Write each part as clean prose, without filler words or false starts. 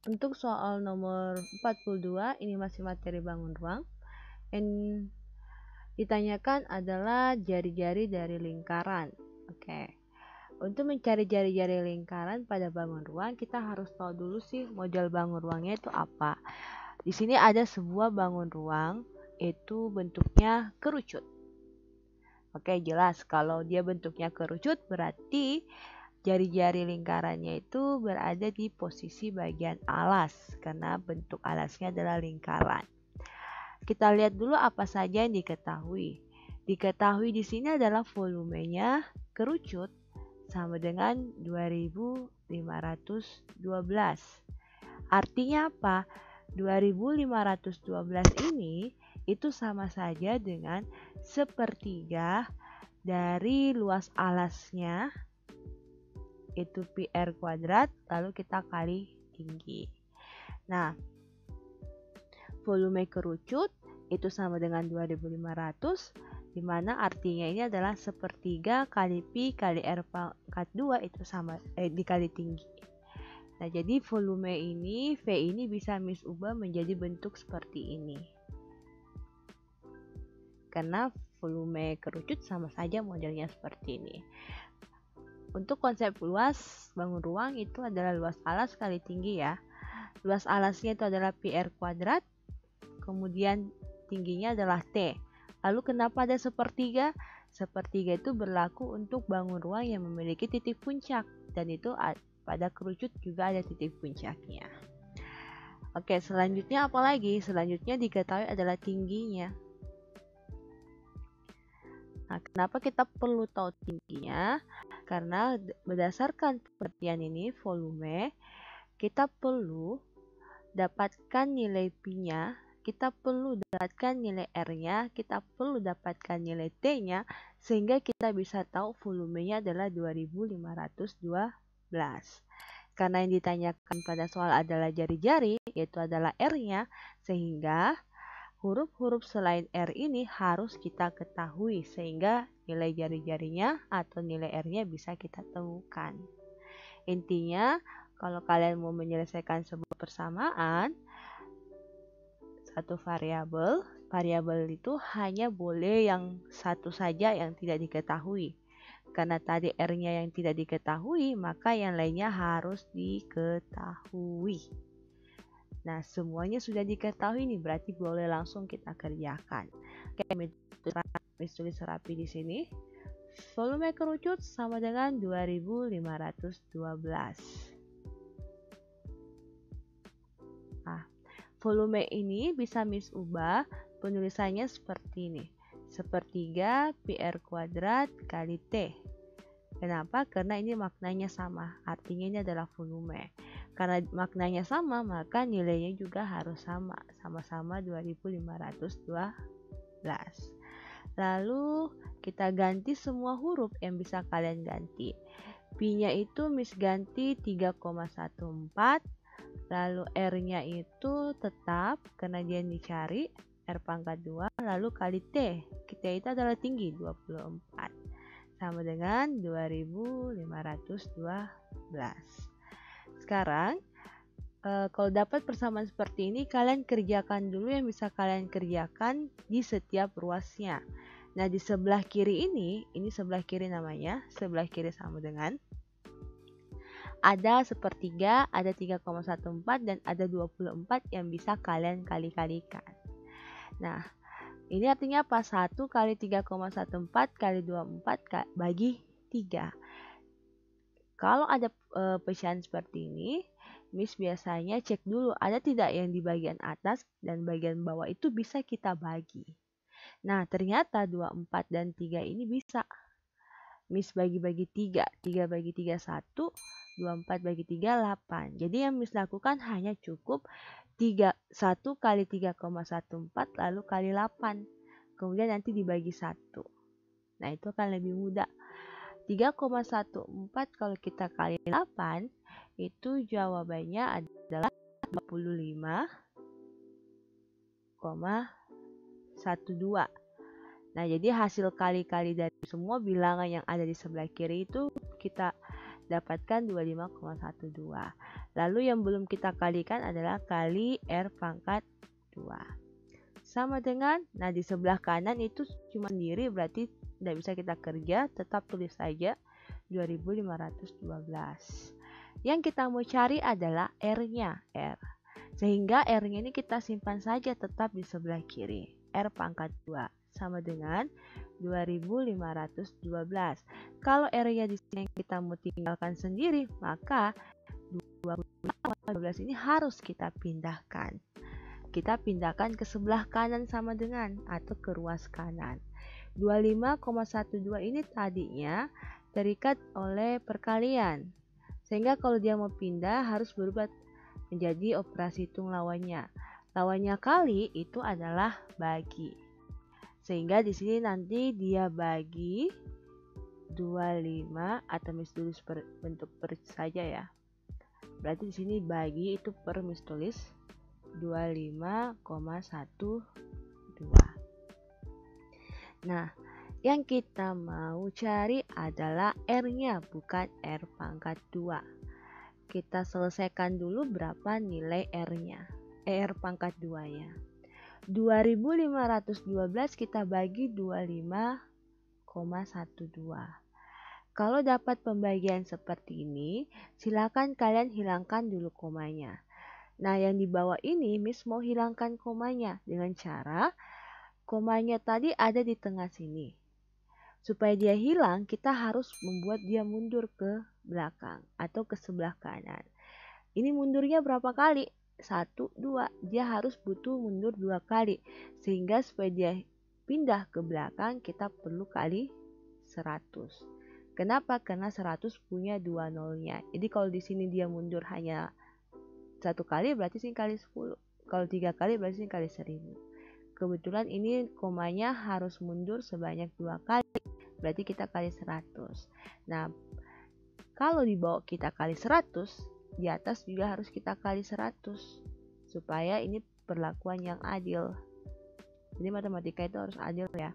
Untuk soal nomor 42, ini masih materi bangun ruang. Yang ditanyakan adalah jari-jari dari lingkaran. Oke. Untuk mencari jari-jari lingkaran pada bangun ruang, kita harus tahu dulu sih model bangun ruangnya itu apa. Di sini ada sebuah bangun ruang, itu bentuknya kerucut. Oke, jelas kalau dia bentuknya kerucut berarti jari-jari lingkarannya itu berada di posisi bagian alas karena bentuk alasnya adalah lingkaran. Kita lihat dulu apa saja yang diketahui. Diketahui di sini adalah volumenya kerucut sama dengan 2512. Artinya apa? 2512 ini itu sama saja dengan sepertiga dari luas alasnya, itu PR kuadrat, lalu kita kali tinggi. Nah, volume kerucut itu sama dengan 2500, di mana artinya ini adalah sepertiga kali Pi kali R pangkat 2 itu sama dikali tinggi. Nah, jadi volume ini, V ini bisa Miss ubah menjadi bentuk seperti ini. Karena volume kerucut sama saja modelnya seperti ini. Untuk konsep luas bangun ruang itu adalah luas alas kali tinggi ya. Luas alasnya itu adalah PR kuadrat, kemudian tingginya adalah T. Lalu kenapa ada sepertiga? Sepertiga itu berlaku untuk bangun ruang yang memiliki titik puncak, dan itu pada kerucut juga ada titik puncaknya. Oke, selanjutnya apa lagi? Selanjutnya diketahui adalah tingginya. Nah, kenapa kita perlu tahu tingginya? Karena berdasarkan pengertian ini, volume, kita perlu dapatkan nilai Pi-nya, kita perlu dapatkan nilai R-nya, kita perlu dapatkan nilai T-nya, sehingga kita bisa tahu volumenya adalah 2512. Karena yang ditanyakan pada soal adalah jari-jari, yaitu adalah R-nya, sehingga huruf-huruf selain R ini harus kita ketahui sehingga nilai jari-jarinya atau nilai R-nya bisa kita temukan. Intinya, kalau kalian mau menyelesaikan sebuah persamaan, satu variabel itu hanya boleh yang satu saja yang tidak diketahui. Karena tadi R-nya yang tidak diketahui, maka yang lainnya harus diketahui. Nah, semuanya sudah diketahui nih, berarti boleh langsung kita kerjakan. Oke, tulis rapi di sini. Volume kerucut sama dengan 2512. Nah, volume ini bisa Miss ubah penulisannya seperti ini. Sepertiga PR kuadrat kali T. Kenapa? Karena ini maknanya sama. Artinya ini adalah volume. Karena maknanya sama, maka nilainya juga harus sama. Sama-sama 2512. Lalu kita ganti semua huruf yang bisa kalian ganti. Pi-nya itu Miss ganti 3,14. Lalu R-nya itu tetap karena dia dicari. R pangkat 2. Lalu kali T. T itu adalah tinggi 24. Sama dengan 2512. Sekarang, kalau dapat persamaan seperti ini, kalian kerjakan dulu yang bisa kalian kerjakan di setiap ruasnya. Nah, di sebelah kiri ini sebelah kiri namanya, sebelah kiri sama dengan ada sepertiga, ada 3,14 dan ada 24 yang bisa kalian kali-kalikan. Nah, ini artinya apa? 1 kali 3,14 kali 24 bagi 3. Kalau ada pecahan seperti ini, Miss biasanya cek dulu ada tidak yang di bagian atas dan bagian bawah itu bisa kita bagi. Nah, ternyata 24 dan 3 ini bisa. Miss bagi-bagi 3. 3 bagi 3, 1. 24 bagi 3, 8. Jadi yang Miss lakukan hanya cukup 1 kali 3,14 lalu kali 8. Kemudian nanti dibagi 1. Nah, itu akan lebih mudah. 3,14 kalau kita kali 8, itu jawabannya adalah 25,12. Nah, jadi hasil kali-kali dari semua bilangan yang ada di sebelah kiri itu kita dapatkan 25,12. Lalu yang belum kita kalikan adalah kali R pangkat 2. Sama dengan, nah di sebelah kanan itu cuma sendiri, berarti tidak bisa kita kerja, tetap tulis saja 2512. Yang kita mau cari adalah R-nya, R. Sehingga R-nya ini kita simpan saja tetap di sebelah kiri. R pangkat 2 sama dengan 2512. Kalau R-nya di sini yang kita mau tinggalkan sendiri, maka 25,12 ini harus kita pindahkan. Kita pindahkan ke sebelah kanan sama dengan atau ke ruas kanan. 25,12 ini tadinya terikat oleh perkalian. Sehingga kalau dia mau pindah harus berubah menjadi operasi hitung lawannya. Lawannya kali itu adalah bagi. Sehingga di sini nanti dia bagi 25 atau tulis bentuk per saja ya. Berarti di sini bagi itu per tulis 25,12. Nah, yang kita mau cari adalah R-nya, bukan R pangkat 2. Kita selesaikan dulu berapa nilai R-nya, R pangkat 2-nya. 2512 kita bagi 25,12. Kalau dapat pembagian seperti ini, silakan kalian hilangkan dulu komanya. Nah, yang di bawah ini Miss mau hilangkan komanya dengan cara komanya tadi ada di tengah sini. Supaya dia hilang, kita harus membuat dia mundur ke belakang atau ke sebelah kanan. Ini mundurnya berapa kali? 1, 2. Dia harus butuh mundur 2 kali. Sehingga supaya dia pindah ke belakang, kita perlu kali 100. Kenapa? Karena 100 punya 2 nolnya. Jadi kalau di sini dia mundur hanya 1 kali, berarti sini kali 10. Kalau 3 kali, berarti sini kali 1000. Kebetulan ini komanya harus mundur sebanyak 2 kali. Berarti kita kali 100. Nah, kalau di bawah kita kali 100, di atas juga harus kita kali 100. Supaya ini perlakuan yang adil. Jadi matematika itu harus adil ya.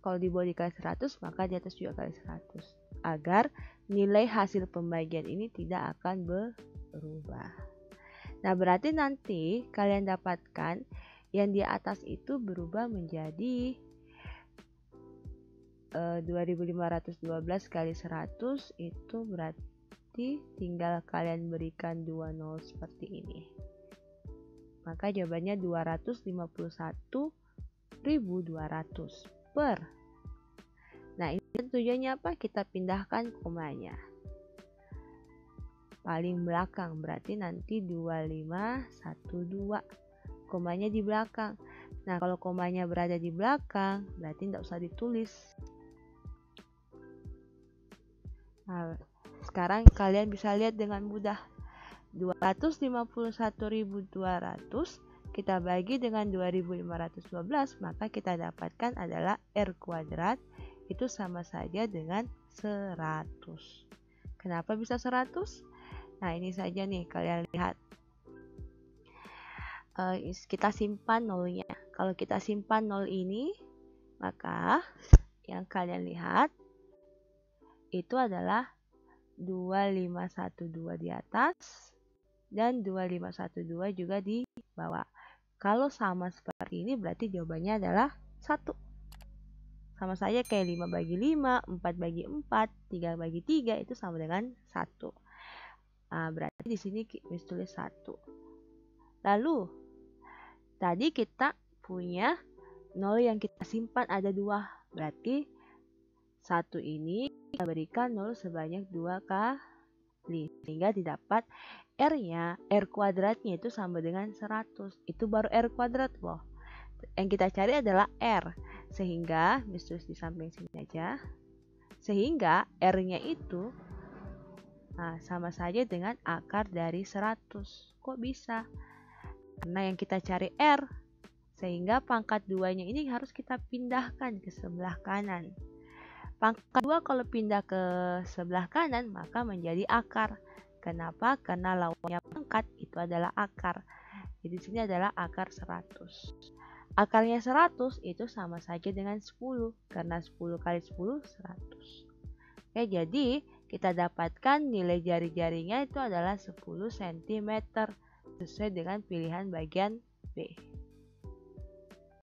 Kalau di bawah dikali 100, maka di atas juga kali 100. Agar nilai hasil pembagian ini tidak akan berubah. Nah, berarti nanti kalian dapatkan yang di atas itu berubah menjadi 2512 kali 100, itu berarti tinggal kalian berikan 2 nol seperti ini. Maka jawabannya 251.200 per. Nah, ini tujuannya apa? Kita pindahkan komanya paling belakang, berarti nanti 2512. Komanya di belakang. Nah, kalau komanya berada di belakang, berarti tidak usah ditulis. Nah, sekarang kalian bisa lihat dengan mudah. 251.200 kita bagi dengan 2512, maka kita dapatkan adalah R kuadrat itu sama saja dengan 100. Kenapa bisa 100? Nah, ini saja nih kalian lihat. Kita simpan nolnya. Kalau kita simpan nol ini, maka yang kalian lihat itu adalah 2512 di atas dan 2512 juga di bawah. Kalau sama seperti ini berarti jawabannya adalah 1. Sama saja kayak 5 bagi 5, 4 bagi 4, 3 bagi 3 itu sama dengan 1. Nah, berarti di sini kita tulis 1. Lalu tadi kita punya 0 yang kita simpan ada 2. Berarti 1 ini kita berikan 0 sebanyak 2 kali. Sehingga didapat R-nya, R kuadratnya itu sama dengan 100. Itu baru R kuadrat loh. Yang kita cari adalah R. Sehingga, tulis di samping sini aja. Sehingga R-nya itu sama saja dengan akar dari 100. Kok bisa? Karena yang kita cari R. Sehingga pangkat 2-nya ini harus kita pindahkan ke sebelah kanan. Pangkat 2 kalau pindah ke sebelah kanan maka menjadi akar. Kenapa? Karena lawannya pangkat itu adalah akar. Jadi sini adalah akar 100. Akarnya 100 itu sama saja dengan 10. Karena 10 kali 10, 100. Oke, jadi kita dapatkan nilai jari-jarinya itu adalah 10 cm sesuai dengan pilihan bagian B.